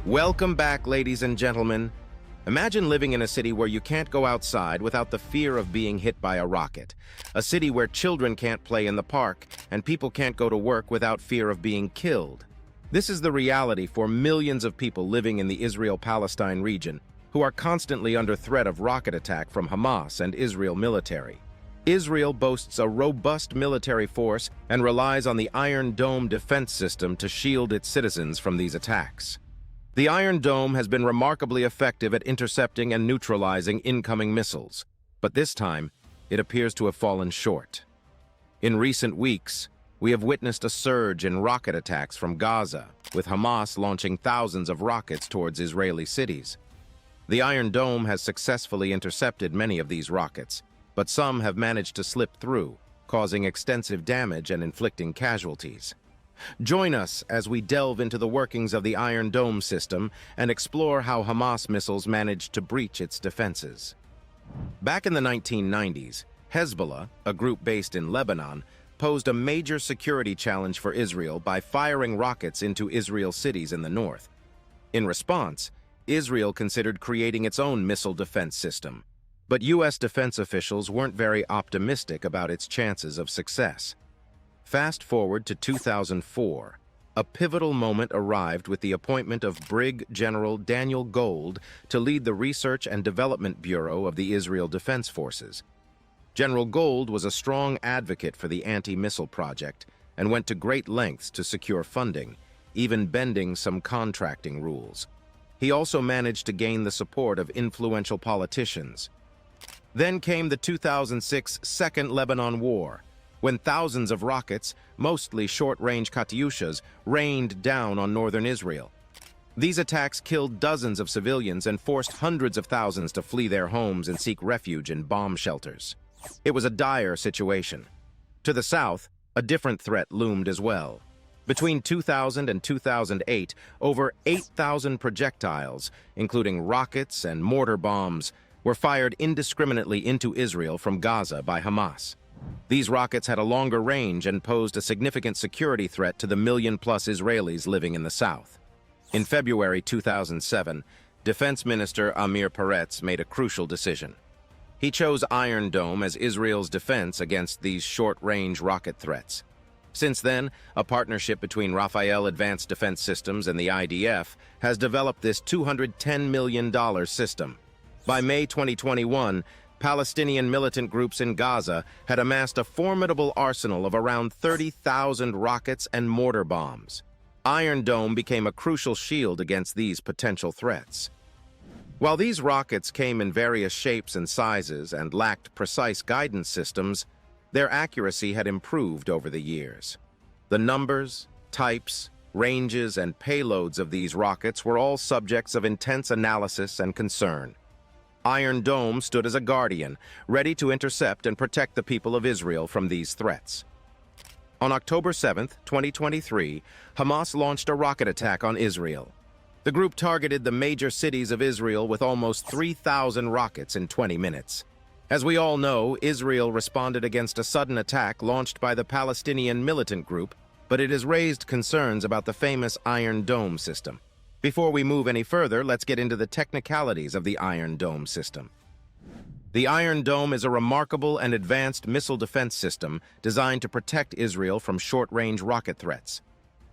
Welcome back, ladies and gentlemen. Imagine living in a city where you can't go outside without the fear of being hit by a rocket. A city where children can't play in the park and people can't go to work without fear of being killed. This is the reality for millions of people living in the Israel-Palestine region who are constantly under threat of rocket attack from Hamas and Israel military. Israel boasts a robust military force and relies on the Iron Dome defense system to shield its citizens from these attacks. The Iron Dome has been remarkably effective at intercepting and neutralizing incoming missiles, but this time, it appears to have fallen short. In recent weeks, we have witnessed a surge in rocket attacks from Gaza, with Hamas launching thousands of rockets towards Israeli cities. The Iron Dome has successfully intercepted many of these rockets, but some have managed to slip through, causing extensive damage and inflicting casualties. Join us as we delve into the workings of the Iron Dome system and explore how Hamas missiles managed to breach its defenses. Back in the 1990s, Hezbollah, a group based in Lebanon, posed a major security challenge for Israel by firing rockets into Israel cities in the north. In response, Israel considered creating its own missile defense system, but U.S. defense officials weren't very optimistic about its chances of success. Fast forward to 2004, a pivotal moment arrived with the appointment of Brig General Daniel Gold to lead the Research and Development Bureau of the Israel Defense Forces. General Gold was a strong advocate for the anti-missile project and went to great lengths to secure funding, even bending some contracting rules. He also managed to gain the support of influential politicians. Then came the 2006 Second Lebanon War, when thousands of rockets, mostly short-range Katyushas, rained down on northern Israel. These attacks killed dozens of civilians and forced hundreds of thousands to flee their homes and seek refuge in bomb shelters. It was a dire situation. To the south, a different threat loomed as well. Between 2000 and 2008, over 8,000 projectiles, including rockets and mortar bombs, were fired indiscriminately into Israel from Gaza by Hamas. These rockets had a longer range and posed a significant security threat to the million-plus Israelis living in the south. In February 2007, Defense Minister Amir Peretz made a crucial decision. He chose Iron Dome as Israel's defense against these short-range rocket threats. Since then, a partnership between Rafael Advanced Defense Systems and the IDF has developed this $210 million system. By May 2021, Palestinian militant groups in Gaza had amassed a formidable arsenal of around 30,000 rockets and mortar bombs. Iron Dome became a crucial shield against these potential threats. While these rockets came in various shapes and sizes and lacked precise guidance systems, their accuracy had improved over the years. The numbers, types, ranges, and payloads of these rockets were all subjects of intense analysis and concern. Iron Dome stood as a guardian, ready to intercept and protect the people of Israel from these threats. On October 7, 2023, Hamas launched a rocket attack on Israel. The group targeted the major cities of Israel with almost 3,000 rockets in 20 minutes. As we all know, Israel responded against a sudden attack launched by the Palestinian militant group, but it has raised concerns about the famous Iron Dome system. Before we move any further, let's get into the technicalities of the Iron Dome system. The Iron Dome is a remarkable and advanced missile defense system designed to protect Israel from short-range rocket threats.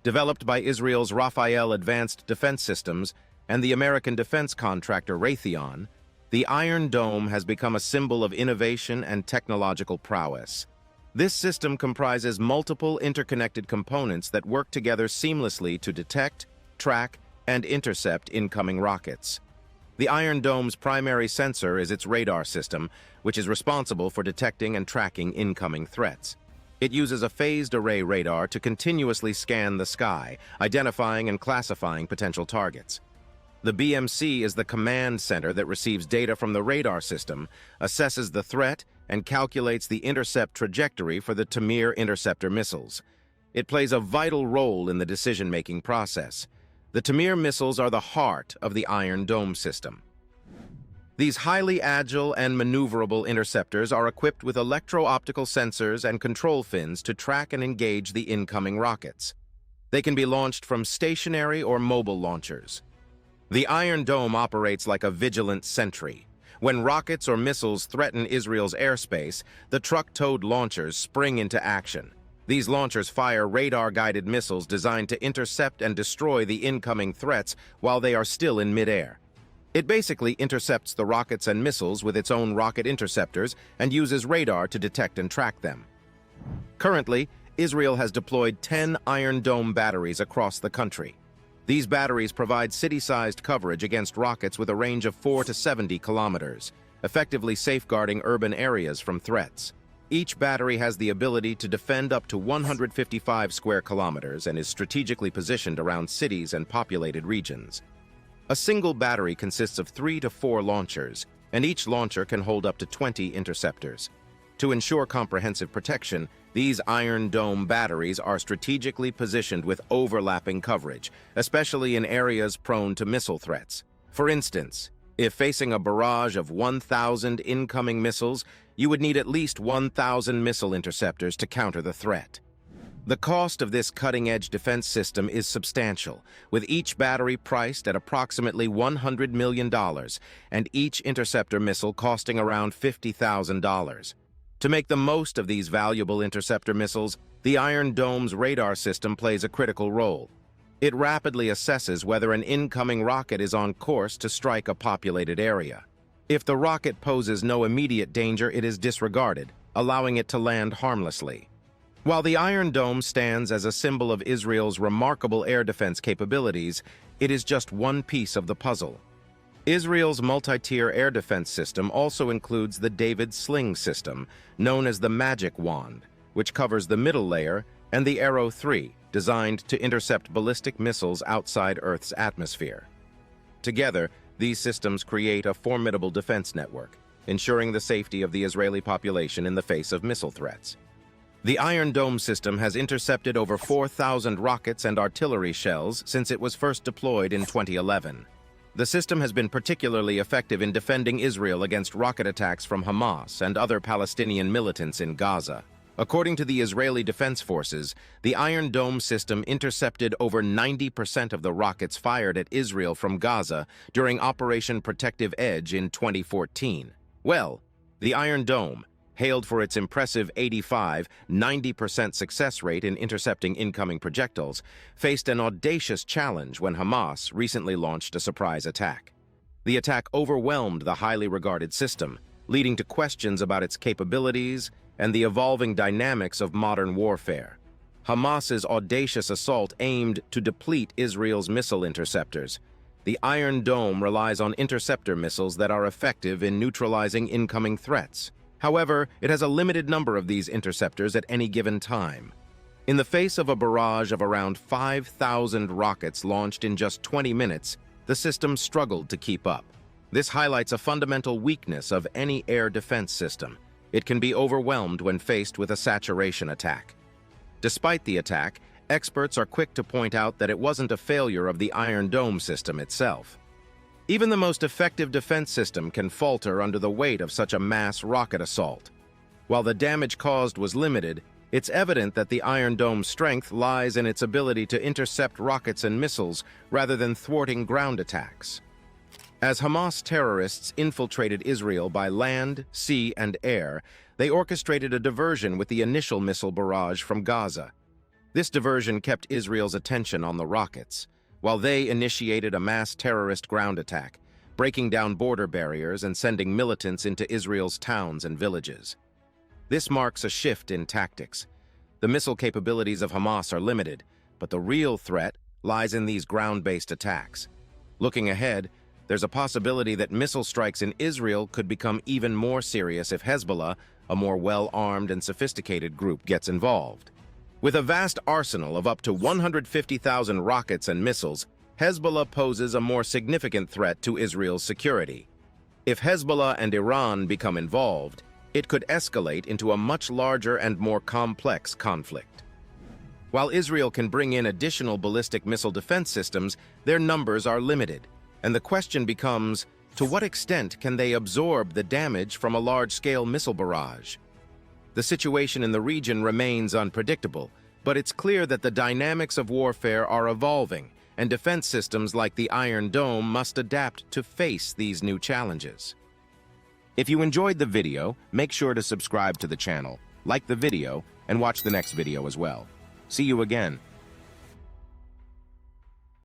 Developed by Israel's Rafael Advanced Defense Systems and the American defense contractor Raytheon, the Iron Dome has become a symbol of innovation and technological prowess. This system comprises multiple interconnected components that work together seamlessly to detect, track, and intercept incoming rockets. The Iron Dome's primary sensor is its radar system, which is responsible for detecting and tracking incoming threats. It uses a phased array radar to continuously scan the sky, identifying and classifying potential targets. The BMC is the command center that receives data from the radar system, assesses the threat, and calculates the intercept trajectory for the Tamir interceptor missiles. It plays a vital role in the decision-making process. The Tamir missiles are the heart of the Iron Dome system. These highly agile and maneuverable interceptors are equipped with electro-optical sensors and control fins to track and engage the incoming rockets. They can be launched from stationary or mobile launchers. The Iron Dome operates like a vigilant sentry. When rockets or missiles threaten Israel's airspace, the truck-towed launchers spring into action. These launchers fire radar-guided missiles designed to intercept and destroy the incoming threats while they are still in midair. It basically intercepts the rockets and missiles with its own rocket interceptors and uses radar to detect and track them. Currently, Israel has deployed 10 Iron Dome batteries across the country. These batteries provide city-sized coverage against rockets with a range of 4 to 70 kilometers, effectively safeguarding urban areas from threats. Each battery has the ability to defend up to 155 square kilometers and is strategically positioned around cities and populated regions. A single battery consists of 3 to 4 launchers, and each launcher can hold up to 20 interceptors. To ensure comprehensive protection, these Iron Dome batteries are strategically positioned with overlapping coverage, especially in areas prone to missile threats. For instance, if facing a barrage of 1,000 incoming missiles, you would need at least 1,000 missile interceptors to counter the threat. The cost of this cutting-edge defense system is substantial, with each battery priced at approximately $100 million and each interceptor missile costing around $50,000. To make the most of these valuable interceptor missiles, the Iron Dome's radar system plays a critical role. It rapidly assesses whether an incoming rocket is on course to strike a populated area. If the rocket poses no immediate danger, it is disregarded, allowing it to land harmlessly. While the Iron Dome stands as a symbol of Israel's remarkable air defense capabilities, it is just one piece of the puzzle. Israel's multi-tier air defense system also includes the David Sling system, known as the Magic Wand, which covers the middle layer, and the Arrow 3, designed to intercept ballistic missiles outside Earth's atmosphere. Together, these systems create a formidable defense network, ensuring the safety of the Israeli population in the face of missile threats. The Iron Dome system has intercepted over 4,000 rockets and artillery shells since it was first deployed in 2011. The system has been particularly effective in defending Israel against rocket attacks from Hamas and other Palestinian militants in Gaza. According to the Israeli Defense Forces, the Iron Dome system intercepted over 90% of the rockets fired at Israel from Gaza during Operation Protective Edge in 2014. Well, the Iron Dome, hailed for its impressive 85–90% success rate in intercepting incoming projectiles, faced an audacious challenge when Hamas recently launched a surprise attack. The attack overwhelmed the highly regarded system, leading to questions about its capabilities and the evolving dynamics of modern warfare. Hamas's audacious assault aimed to deplete Israel's missile interceptors. The Iron Dome relies on interceptor missiles that are effective in neutralizing incoming threats. However, it has a limited number of these interceptors at any given time. In the face of a barrage of around 5,000 rockets launched in just 20 minutes, the system struggled to keep up. This highlights a fundamental weakness of any air defense system. It can be overwhelmed when faced with a saturation attack. Despite the attack, experts are quick to point out that it wasn't a failure of the Iron Dome system itself. Even the most effective defense system can falter under the weight of such a mass rocket assault. While the damage caused was limited, it's evident that the Iron Dome's strength lies in its ability to intercept rockets and missiles rather than thwarting ground attacks. As Hamas terrorists infiltrated Israel by land, sea, and air, they orchestrated a diversion with the initial missile barrage from Gaza. This diversion kept Israel's attention on the rockets, while they initiated a mass terrorist ground attack, breaking down border barriers and sending militants into Israel's towns and villages. This marks a shift in tactics. The missile capabilities of Hamas are limited, but the real threat lies in these ground-based attacks. Looking ahead, there's a possibility that missile strikes in Israel could become even more serious if Hezbollah, a more well-armed and sophisticated group, gets involved. With a vast arsenal of up to 150,000 rockets and missiles, Hezbollah poses a more significant threat to Israel's security. If Hezbollah and Iran become involved, it could escalate into a much larger and more complex conflict. While Israel can bring in additional ballistic missile defense systems, their numbers are limited, and the question becomes, to what extent can they absorb the damage from a large-scale missile barrage? The situation in the region remains unpredictable, but it's clear that the dynamics of warfare are evolving, and defense systems like the Iron Dome must adapt to face these new challenges. If you enjoyed the video, make sure to subscribe to the channel, like the video, and watch the next video as well. See you again.